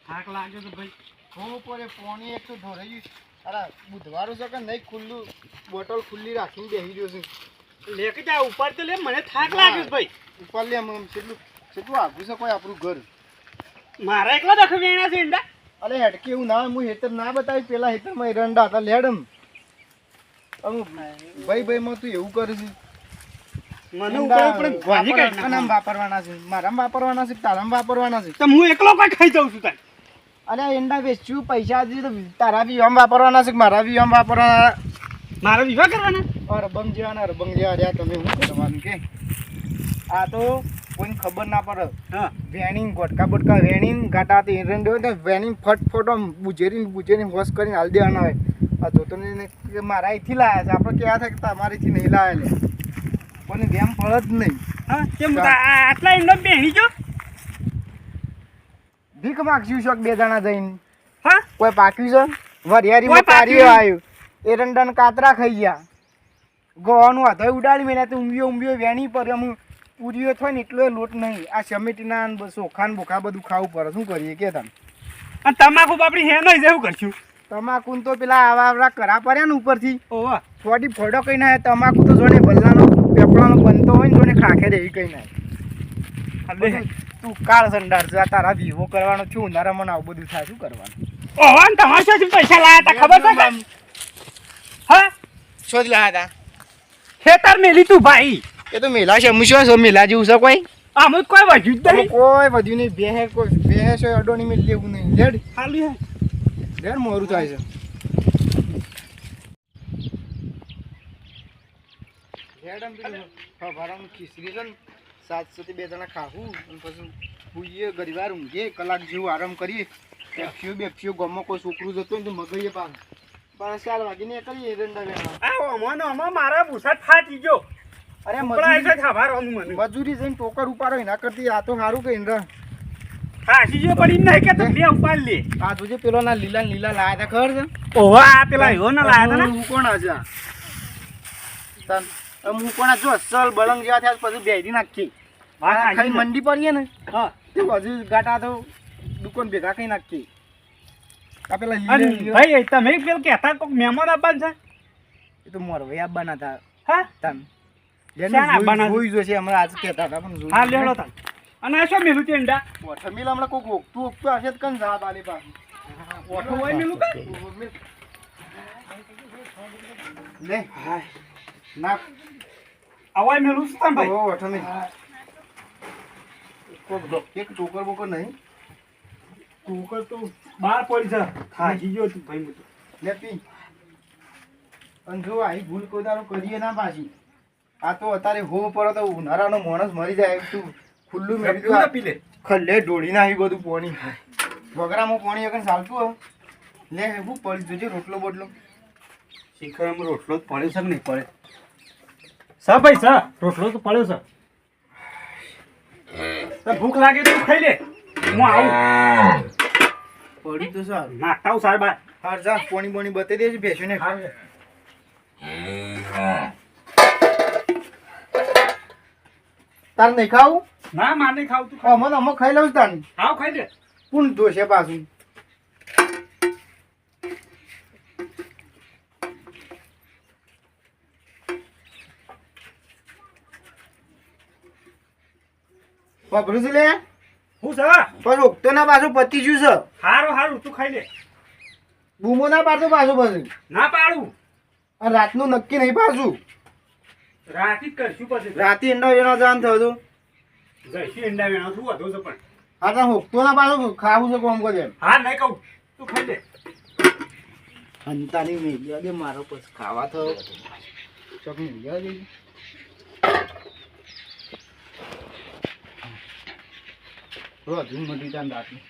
થાક લાગે તો ભાઈ હું પડે પાણી એક તો ધોરાઈ અરે બુધવારો છે કે નહીં ખુલ્લું બોટલ ખુલ્લી રાખીને બેસી રહ્યો છે લેકે જા ઉપર તો લે મને થાક લાગે છે ભાઈ ઉપર લે આમ કેટલું આગું છે કોઈ આપણું ઘર મારા એકલા દખ વેણા છે ઈંડા અરે હેડકે એવું ના હું હેતર ના બતાવી પેલા હેતરમાં એરંડા હતા લેડમ ભાઈ માં તું એવું કરે છે મને ઉપર પણ ગોની કાઢ નામ વાપરવાના છે મારામાં વાપરવાના છે તારામાં વાપરવાના છે તો હું એકલો કોઈ ખાઈ જાઉં છું તાર અરે એંડા વેચ્યું પૈસા દીધી તો તારા બી આમ વાપરવાના છે મારા બી આમ વાપરવાના મારો વિવાહ કરવાના રબંગ જેવા રહ્યા તમે શું કરવાનું કે આ તો કોઈને ખબર ના પડે હા વેણીને ગોટકા બોટકા વેણીને ગાટાથી એરંડો તો વેણીને ફટફટ આમ બુજેરીને હોશ કરીને હાલ દેવાના હોય આ તો તને કે મારા અહીંથી લાયા છે આપણે કહેવા થાય કે તમારીથી નહીં લાયા લે કોઈને વેમ પડે જ નહીં હા કેમ આટલા ઈંડો બેહી જો ભીખ માગશું શોખ બે જણા જઈને હા કોઈ પાક્યું છે વરિયારીમાં પાર્યો આવ્યું એરંડાને કાતરા ખાઈ ગયા ગવાનું હાથે ઉડાડી મેં તો ઊંઘ્યો વેણી પર અમુક પૂરીઓ થાય ને એટલો લોટ નહીં આ સમેટીના ચોખાન બોખા બધું ખાવું પડે શું કરીએ કે તમે અને તમાકુ બાપડી હે નહીં જેવું કરશું તમાકુ તો પેલા આવા કરા પડ્યા ને ઉપરથી ઓવા થોડી ફોડો કઈ ના તમાકુ તો જોને ભલ્લાનો પેપડાનો બનતો હોય ને જોને ખાખે એવી કઈ ના તું કાળ સંડાર છે તારા વિવો કરવાનો છું ઉનાળામાં આવું બધું થાય શું કરવાનું ઓવા ને તમારે શું પૈસા લાયા તા ખબર છે હા શોધ લાયા હતા ખેતર મેલી તું ભાઈ એ તો મેલા છે શું છે મેલા જેવું છે કોઈ આમ કોઈ વધ્યું જ નહીં કોઈ વધ્યું નહીં બેહે છે અડોની મેં લેવું નહીં લેડ ખાલી હે લેડ મોરું થાય છે લેડમ પેલું ભરાનું ખીચડી છે ને 7 થી 2 જણા ખાવું અને પછી ભૂઈએ ગરીવાર ઊંઘીએ કલાક જેવું આરામ કરીએ બેફ્યું ગામમાં કોઈ છોકરું જતો ને તો મગઈએ પાછું 4 વાગે નીકળીએ એરંડા વેણવા આમાં મારા ભૂસા ફાટી ગયો અરે મજૂરી જઈને ટોકર ઉપાડો એના કરતી આ તો સારું કઈ ને ફાટી ગયો પડી નહીં કે તો બે ઉપાડ લે આ જોજે પેલો ના લીલા લાયા હતા ખબર છે ઓવા આ પેલા એવો ના લાયા હતા ને હું કોણ છે હું કોણ જો અસલ બળંગ જેવા થયા પછી બેડી નાખી ખાલી મંડી પડીએ ને હા તે હજુ ગાટા તો દુકાન ભેગા કઈ નાખી આ પેલા ભાઈ તમે પેલ કહેતા કોક મહેમાન આવવાનું છે એ તો મોરવાઈ આવવાના હતા હા તમ જોઈ જોશે હમણાં આજ કહેતા હતા પણ હા લેવડો તા અને આ શું મેલું ટેંડા ઓઠો મિલ હમણાં કોક ઓકતું હશે તો કન જવાબ આલી પાછું ઓઠો હોય મેલું કે લે ના અવાય મેલું છે તમ ભાઈ ઓઠો મિલ કોક દો એક ટોકર બોકર નહીં ટોકર તો બાર પડી છે થાકી ગયો તું ભાઈ મુતો લે પી અને જો આઈ ભૂલ કોઈ દારો કરીએ ના પાછી આ તો અત્યારે હો પડે તો ઉનાળાનો માણસ મરી જાય તું ખુલ્લું મેળ્યું પી લે ખલ્લે ઢોળી નાખી બધું પાણી વગરામાં પાણી અગર ચાલતું લે હું પડી જોજે રોટલો બોટલો શિખરમાં રોટલો જ પડ્યો છે કે નહીં પડે સા ભાઈ સા રોટલો તો પડ્યો છે તો ભૂખ લાગે તો ખાઈ લે હું આવું પડી તો સારું નાખતા હું સાહેબ હાર જા પાણી બોણી બતાવી દેજે ભેંસોને તાર નહીં ખાવું ના માર નહીં ખાવ તું અમે ખાઈ લઉં તાર ખાવ ખાઈ લે કોણ દોશે પાછું વાપરું છું લે હું છે પણ ઓગતો ના પાછું પતી ગયું છે હારું હારું તું ખાઈ લે બૂમો ના પાડતો પાછું પછી ના પાડું અને રાતનું નક્કી નહીં પાછું રાતે જ કરશું પછી રાતે ઈંડા વેણો જવાનું થયું હતું જઈશું ઈંડા વેણો શું વધુ છે પણ હા તો હોકતો ના પાછું ખાવું છે કોમ કરે હા નહીં કહું તું ખાઈ લે અંતાની મેળ્યા દે મારો પછી ખાવા થયો ચોક મેળ્યા દે રોજ મટી જાન રાતનું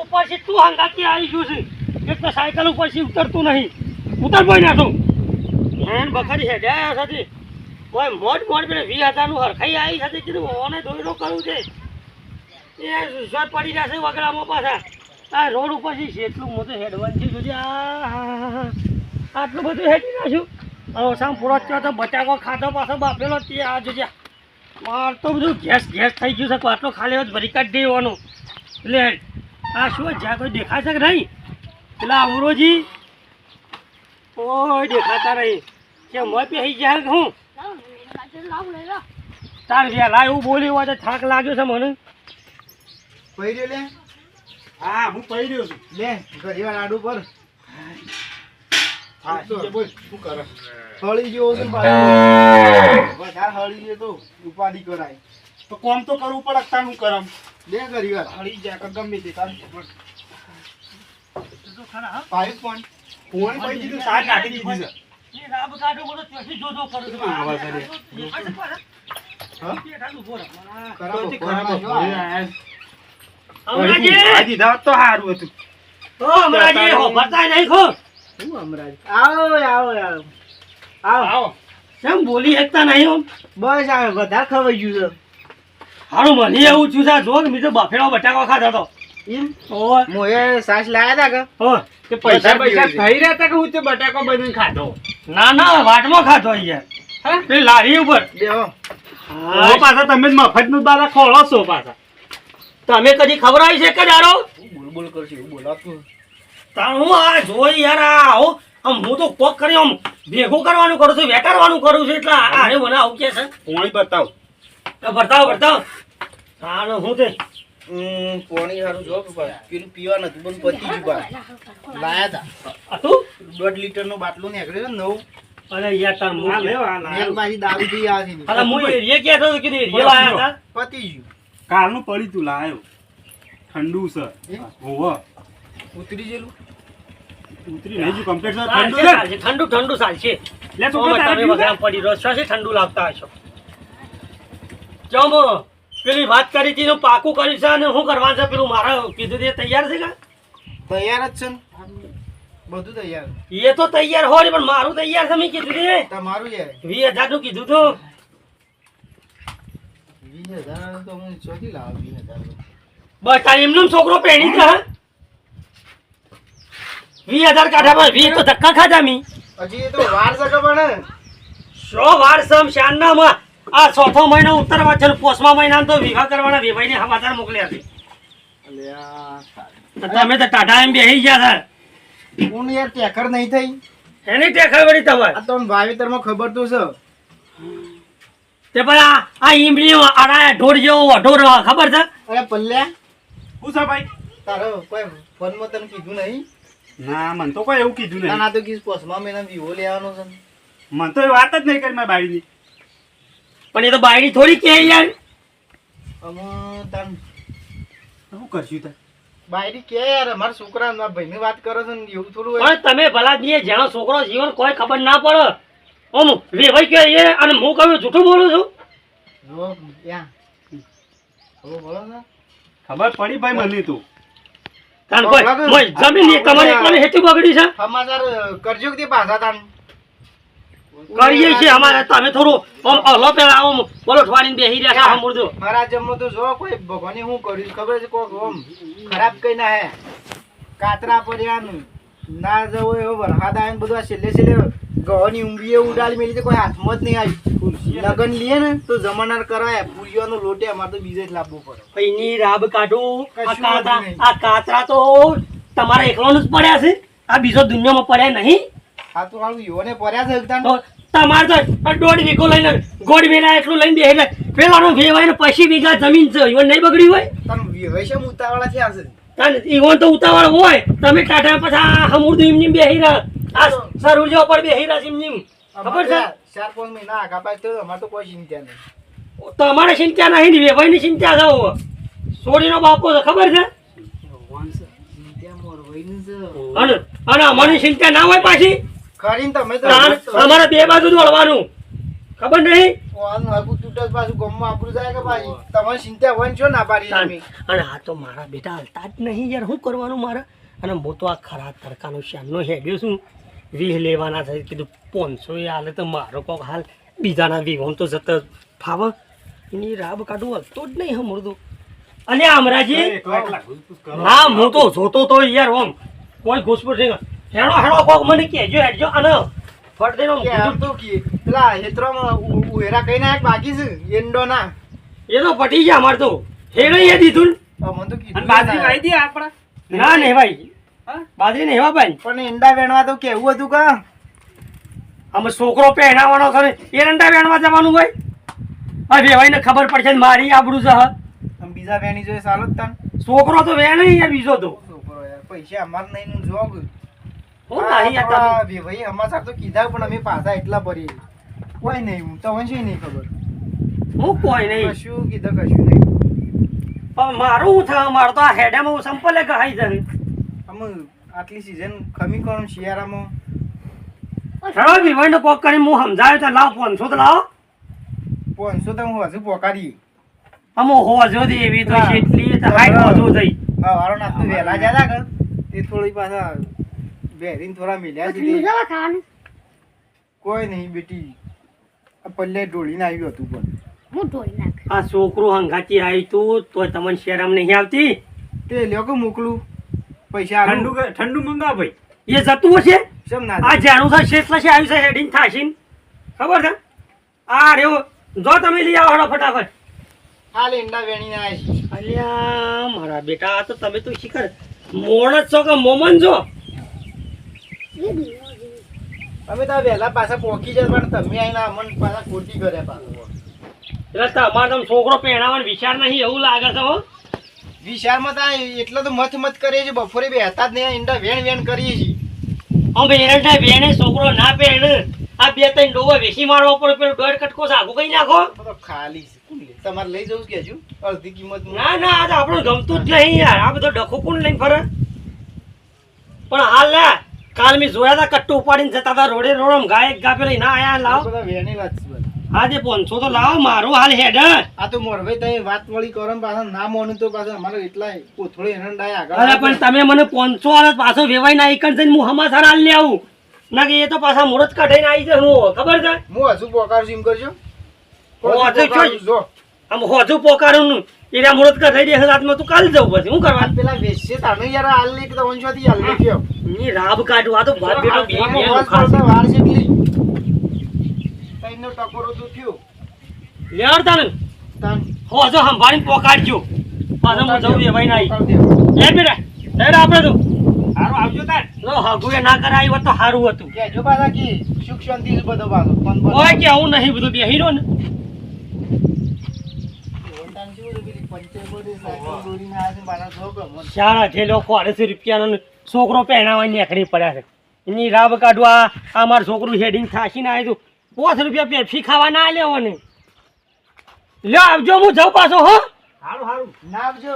ઉપરથી તું હંગાતી આવી ગયું છે એક તો સાયકલ ઉપરથી ઉતરતું નહીં ઉતર બોઈ નાખું હેન બખરી હેડ્યા સાથે કોઈ મોટ પેલે 20,000 હરખાઈ આવી સાથે કીધું ઓને દોયરો કરવું છે એ શોધ પડી જશે વગડામાં પાછા આ રોડ ઉપરથી જેટલું મોટું હેડવાનું છે જોજે આટલું બધું હેડી નાખ્યું હવે સામ પૂરો થયો તો બટાકો ખાધો પાછો બાફેલો તે આ જોજે માર તો બધું ગેસ થઈ ગયું છે આટલો ખાલી હોય ભરી કાઢી દેવાનું એટલે આ શું જ્યાં કોઈ દેખાય છે કે નહીં પેલા અમરોજી કોઈ દેખાતા નહીં કે મોય પહેરી જાય કે હું તાર વહેલા એવું બોલી હોય તો થાક લાગ્યો છે મને પૈર્યો લે હા હું પડી રહ્યો છું લે ઘડીવાર આડું પર હા બોલ શું કરે હળી જેવો છે વધારે હળી ગયો તો ઉપાધિ કરાય તો કોમ તો કરવું પડે તાર હું કરમ લે ઘડીવાર હળી જાય કે ગમે તે તાર પાઇપ પણ ફોન પડી દીધું સાત નાખી દીધી છે એ રાબ કાઢો બધો ત્યાંથી જોજો કરું છું હા, વાત કરી. દેખાય છે પાછા? હા? બેઠાનું બોલો. ખરાબ સૌથી ખરાબ ખરાબ હતું. અમરાજી! આ દીધા હોત તો સારું હતું ઓ અમરાજી, હોભળતાય નહીં ખો. શું અમરાજ આવો આવો આવો આવો કેમ બોલી શકતા નહીં આમ? બસ આવે વધારે ખવાઈ ગયું છે હારું મને એવું થયું છે જો કે મેં તો બફેલો બટાકો ખાધો હતો એમ ઓય મોએ સાસ લાયા તા કે ઓય. તે પૈસા પૈસા થઈ રહ્યા હતા કે હું તે બટાકો બધું ખાધો ના ના વાટમાં ખાધો અહીંયા પેલી લારી ઉપર દેહો ઓ પાછા તમે જ મફતનું દાદા ખોળો છો પાછા તમે કદી ખબર આવી છે કે દારો બોલ બોલ કરશે એવું બોલાતું તાણ હું આ જોઈ યાર આવો આમ હું તો કોક કરી આમ ભેગું કરવાનું કરું છું વેટારવાનું કરું છું એટલે આરે મને આવું કે છે પોણી બતાવ તો ભરતાવ તાણ હું તે પોણી હારું જો પેલું પીવા નતું પણ પતી ગયું બા લાયા તા હતું 1.5 લીટરનો બાટલો નીકળ્યો ને નવું અરે યાર તાર આ મું લેવા આ લાવ. મેલમાંથી દારૂ પી આ છે અરે હું એરિયે કહેતો હતો કે એરિયે આયા હતા પતી ગયું કાલનું પડી તું લાયો ઠંડુ છે એમ? હોવ ઉતરી ગયેલું ઉતરી નહીં જો કમ્પ્લીટ છે ચાલશે, ઠંડુ છે ચાલશે. ઠંડુ ચાલશે લે તો ઓમાં તારે તમે પીવું બધા પડી રહ્યો છો છે ઠંડુ લાગતા હશો ચમ પેલી વાત કરી હતી ને પાકું કર્યું છે અને શું કરવાનું છે પેલું મારે કીધું તે તૈયાર છે કે તૈયાર જ છે ને બધું તૈયાર એ તો તૈયાર હોય પણ મારું તૈયાર છે મેં કીધું તે તમારું યાર 20,000 નું કીધું તો 20,000 તો હું ચોથી લાવ 20,000 બસ તાર એમનો છોકરો પહેરી છે 20,000 કાઢા 20 તો ધક્કા ખાધા મી હજી એ તો વાર છે પણ 100 વાર સમ શાનનામાં આ ચોથો મહિનો ઉત્તરવા છે 5મા મહિનામાં તો વિવાહ કરવાના વેવાઈને સમાચાર મોકલ્યા છે અલ્યા તો તમે તો ટાટા એમ બેહી ગયા હતા હું યાર ટેકર નહીં થઈ એની ટેકર વળી તમારે આ તો વાવેતરમાં ખબર તો છે તે પણ આ ઈમડી આડા ઢોર જેવો ઢોર ખબર છે અરે પલ્લ્યા શું છે ભાઈ તારો કોઈ ફોનમાં તને કીધું નહીં ના મને તો કોઈ એવું કીધું ના નહીં ના તો કીધું 5મા મહિનામાં વિવો લેવાનો છે મને તો એ વાત જ નહીં કરી મારી બાળીની પણ એ તો બાયડી થોડી કે યાર અમે તન શું કરશું તાર બાયરી કે યાર મારા છોકરા મારા ભાઈની વાત કરો છો ને એવું થોડું હોય પણ તમે ભલા દીએ જેનો છોકરો જીવન કોઈ ખબર ના પડે ઓમ વેવાઈ કે એ અને હું કહું જૂઠું બોલું છું જો યા હવે બોલો ને ખબર પડી ભાઈ મને તું કારણ કોઈ મોય જમીન ની તમારે એકલાને હેતુ બગડી છે સમાચાર કરજો કે તે પાછા તાન કરીએ છીએ અમારે તમે થોડું ઓમ હલો પેલા ઓમ બોલો ઠવાડીને બેહી રહ્યા છો સાંભળજો મારા જમો તો જો કોઈ ભગવાને હું કર્યું છે ખબર છે કોક ઓમ ખરાબ કઈ ના હે કાતરા પડ્યા ના જવો એવો વરસાદ આવે ને બધું આ છેલ્લે ગવાની ઊંઘીએ ઉડાડી મેલી તો કોઈ હાથમાં જ નહીં આવી લગન લીએ ને તો જમાનાર કરાય પૂરીઓનો લોટે અમારે તો બીજે જ લાવવો પડે એની રાબ કાઢું કશું વાંધો નહીં. આ કાતરા તો તમારા એકલાનું જ પડ્યા છે આ બીજો દુનિયામાં પડ્યા નહીં આ તો હારું યોને પડ્યા છે એકદમ તો તમારે તો આ 1.5 વીઘો લઈને ગોળ વેલા એટલું લઈને બેહી જાય પેલાનો વેવાય ને 25 વીઘા જમીન છે ઈવન નહીં બગડી હોય તમે વૈશમ ઉતાવળા થયા છે તાન ઈવન તો ઉતાવળ હોય તમે ટાટા પછી આ હમુરદું એમની બેહી રહ્યા આ સરુજો પર બેહી રહ્યા છે એમની ખબર છે 4-5 મહિના આગા પાછ તો અમારે તો કોઈ ચિંતા નહીં તમારે ચિંતા નહીં વેવાયની ચિંતા છે હવે. સોડીનો બાપો છે ખબર છે ચિંતા મોરવાઈની છે અને અને અમારી ચિંતા ના હોય પાછી ખરીને તમે તો તાન અમારે બે બાજુ દોડવાનું ખબર નહીં ઓન હકુ તૂટસ પાછું ગમમાં આપણું જાય કે ભાઈ તમારી ચિંતા હોય ને છો ના પાડી તાન. તમે અને આ તો મારા બેટા હાલતા જ નહીં યાર શું કરવાનું મારે અને હું તો આ ખરા તડકાનો શ્યામનો હેડ્યો છું 20 લેવાના છે કીધું 500 એ હાલે તો મારો કોક હાલ બીજાના 20 તો જતો ફાવે એની રાબ કાઢું હલતો જ નહીં હમણાં તો અને અમરાજી એકલા એકલા ઘૂસપૂસ કરો. ના હું તો જોતો તો યાર ઓમ કોઈ ઘૂસપૂસ નહીં હેણો હેણો કોક મને કહેજો હેડજો અને ફટ દઈને કે આમ તો કે પેલા હેતરોમાં ઉહેરા કઈ નાખ બાકી છે એંડો ના એ તો પટી ગયા અમાર તો હેડો એ દીધું ને. મને તો કીધું અને બાજરી ના. વાઈ દે આપડા. ના નહીં ભાઈ હા? બાજરી નહીં હવા ભાઈ પણ એંડા વેણવા તો કેવું હતું કા અમે છોકરો પહેરાવાનો છે ને એરંડા વેણવા જવાનું ભાઈ હવે ભાઈને ખબર પડશે ને મારી આબરૂ છે હ. આમ બીજા વેણી જોઈએ સાલો જ તાન છોકરો તો વેણ યાર બીજો તો છોકરો યાર પૈસા અમાર નહીં નું જોગ હું નહીં યાર તમે. ભાઈ અમાર તો કીધા પણ અમે પાછા એટલા ભરી કોઈ નહીં હું તો છે નહીં ખબર હું કોઈ નહીં કશું કીધા કશું નહીં પણ મારું શું થાય મારું તો આ હેડામાં સંપલે ગહાઈ જાય અમે આટલી સીઝન ખમી કોણ શિયાળામાં હેડો બી ભાઈને કોક કરીને હું સમજાવ્યો તો લાવ 500 તો લાવો 500 તો હું હજુ પોકાડી અમો હોજો દે એવી તો છે એટલી તો હાઈટ હોજો થઈ હા વાળો નાખતું વહેલા જ્યાદા કર તે થોડી પાછા બેરીને થોડા મિલ્યા છે કોઈ નહીં બેટી આ પલ્લે ઢોળીને આવ્યું હતું પણ આ છોકરું હંગાતી આવી તું તો તમને શરમ નહીં આવતી તે લ્યો કે મોકલું પૈસા આલું. ઠંડુ મંગાવ ભાઈ. એ જતું હશે કેમ ના આ જાણું છે શેષલા છે આવ્યું છે હેડિંગ થાશીન ખબર છે આ રેવો જો તમે લઈ આવો હળો ફટાફટ હાલ એંડા વેણીને આવ્યા છે અલ્યા મારા બેટા આ તો તમે તો શીખર મોણ જ છો કે મોમન છો અમે તો વહેલા પાછા પોકી જાય પણ તમે આવીને અમને પાછા ખોટી કર્યા પાછું એટલે તમારે તમે છોકરો પહેરાવાનો વિચાર નહીં એવું લાગે છે હો વિશાળમાં તો એટલો તો મત મત કરીએ છીએ બપોરે બેહતા જ નહીં એંડા વેણ વેણ કરીએ છીએ અમે એરંડા બેને છોકરો ના પહેણ આ બે ત્રણ ડોવા વેસી મારવા પડે પેલો દોઢ કટકો સાગો કઈ નાખો આ તો ખાલી છે કોણ લે? તમારે લઈ જવું કે હજુ અડધી કિંમત ના ના આ તો આપણું ગમતું જ નહીં યાર આ બધો ડખો કોણ લઈને ફરે પણ હાલ લે કાલ મેં જોયા હતા કટ્ટુ ઉપાડીને જતા હતા રોડે રોડ ગાય ગા પેલા ના આયા લાવ બધા વેણેલા જ છે બધા. આજે 500 તો લાવો મારું હાલ હેડ આ તો મોરભાઈ તમે વાત વળી કરો ને પાછા ના મોનું તો પાછા અમારે એટલા કોથળો એરંડા આગળ અરે પણ તમે મને 500 હાલત પાછો વેવાઈ ના એકન જઈને હું હમાસર હાલ લે આવું ના કે એ તો પાછા મુહૂર્ત કાઢીને આવી જાય હું ખબર છે હું હજુ પોકારું છું એમ કરજો હું હજુ પોકારું છું, જો આમ હોજુ પોકારું એના મુહૂર્ત કાઢી દેશે રાતમાં તું કાલ જવું પછી હું કરવા આ પેલા વેચશે તાને યાર હાલ લે કે તો વંશવાથી હાલ લે કયો ની રાબ કાઢું આ તો ભાત બેટો બે આમાં બે વાત ખાશે. કરતા વાર છે એટલી તઈનો ટકોરો તો થયો લેવડ તાને તાન હોજો સંભાળીને પોકાડજો પાછો હું જવું વેવાઈ ના આવી પોકાર દે. એ બેટા હેડ આપણે તો હારું આવજો તાર. લો હગુએ ના કરાવી હોત તો સારું હતું કહેજો પાછા કે સુખ શાંતિ છે બધો પાછો પણ બધો. કોઈ કે આવું નહીં બધું બેહી રહ્યો ને તાન શું હતું પેલી પંચેબોડી સાયકલ દોરીને આવ્યા છે પાછા જો કે મને. ચાર ઠેલો 400 રૂપિયાનો છોકરો પહેરાવાની નીકળી પડ્યા છે એની રાબ કાઢવા આ મારું છોકરું હેડિંગ થાશીને આવ્યું હતું 5 રૂપિયા પેપ્સી ખાવા ના લેવો ને લ્યો આવજો હું જાઉં પાછો હો હારું હારું. ના આવજો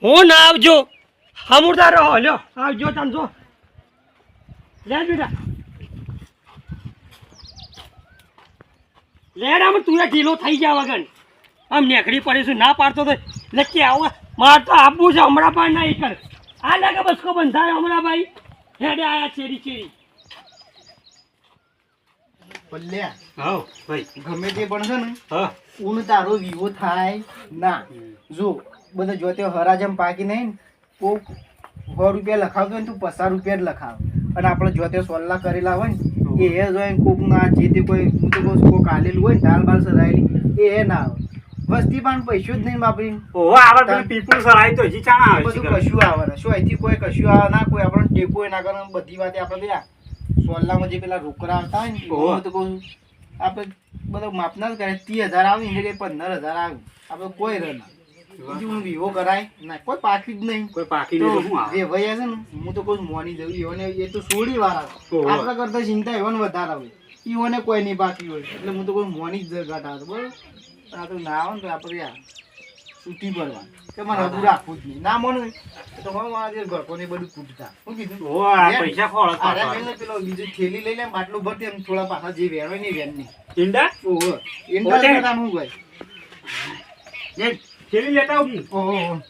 હું ના આવજો હમુરદા રહો લ્યો આવજો તને જો લે બેટા લેડ આમ તું ઢીલો થઈ જા વગર આમ નેકડી પડીશું ના પાડતો તો લખી આવો માર તો આપવું છે હમણાં પણ નહીં કર આ લાગે બસકો બંધાય હમણાં ભાઈ હેડે આયા ચેરી ચેરી પલ્લ્યા હાઉ ભાઈ. ગમે તે પણ છે ને હા. ઊન તારો વિવો થાય ના જો બધા જોતે હરાજમ પાકી નહીં ને કોક 100 રૂપિયા લખાવતો હોય ને તું 50 રૂપિયા જ લખાવ અને આપણે જોતે સોલ્લા કરેલા હોય ને એ જોઈને કોક ના જે તે કોઈ હું તો કહું છું, કોક આલેલું હોય ને દાલ બાલ સરાયેલી એ ના આવે વસ્તી પણ પૈસો જ નહીં વાપરી ઓહો આવા પેલું પીપળું સરાય તો હજી ચાણા આવે છે બધું કશું આવે ને શું અહીંથી કોઈ કશું આવે ના કોઈ આપણને ટેકો ના કરે બધી વાતે આપણે ત્યાં સોલ્લામાં જે પેલા રોકડા આવતા હોય ને ઓહો. હું તો કહું છું, આપણે બધો માપના જ કરે 30,000 આવે ને એટલે 15,000 આવે આપણે કોઈ રહે ના બીજું હું વિવો કરાય ના કોઈ પાકી જ નહીં કોઈ પાકી નહીં તો શું આવે? જે ભાઈ છે ને હું તો કહું છું, મોની જવી એઓને એ તો સોડી વાર આવે ઓહો. આપણા કરતા ચિંતા એઓને વધારે આવે ઈઓને કોઈ નહીં બાકી હોય એટલે હું તો કહું મોની જ ઘાટ આવે બરોબર આ તો ના આવે ને તો આપણે યાર છૂટી પડવા કે મારે હજુ રાખવું જ નહીં ના મને તો હવે મારા જે ઘરકોને બધું તૂટતા શું કીધું ઓહો આ પૈસા ખોળો અરે પેલો પેલો બીજું થેલી લઈ લે બાટલું ભરતી એમ થોડા પાછા જે વેણ હોય ને વેણ નહીં ઈંડા ઓહો એમ તો ઓલે. કરતા હું ભાઈ એક થેલી લેતા આવું. ઓહો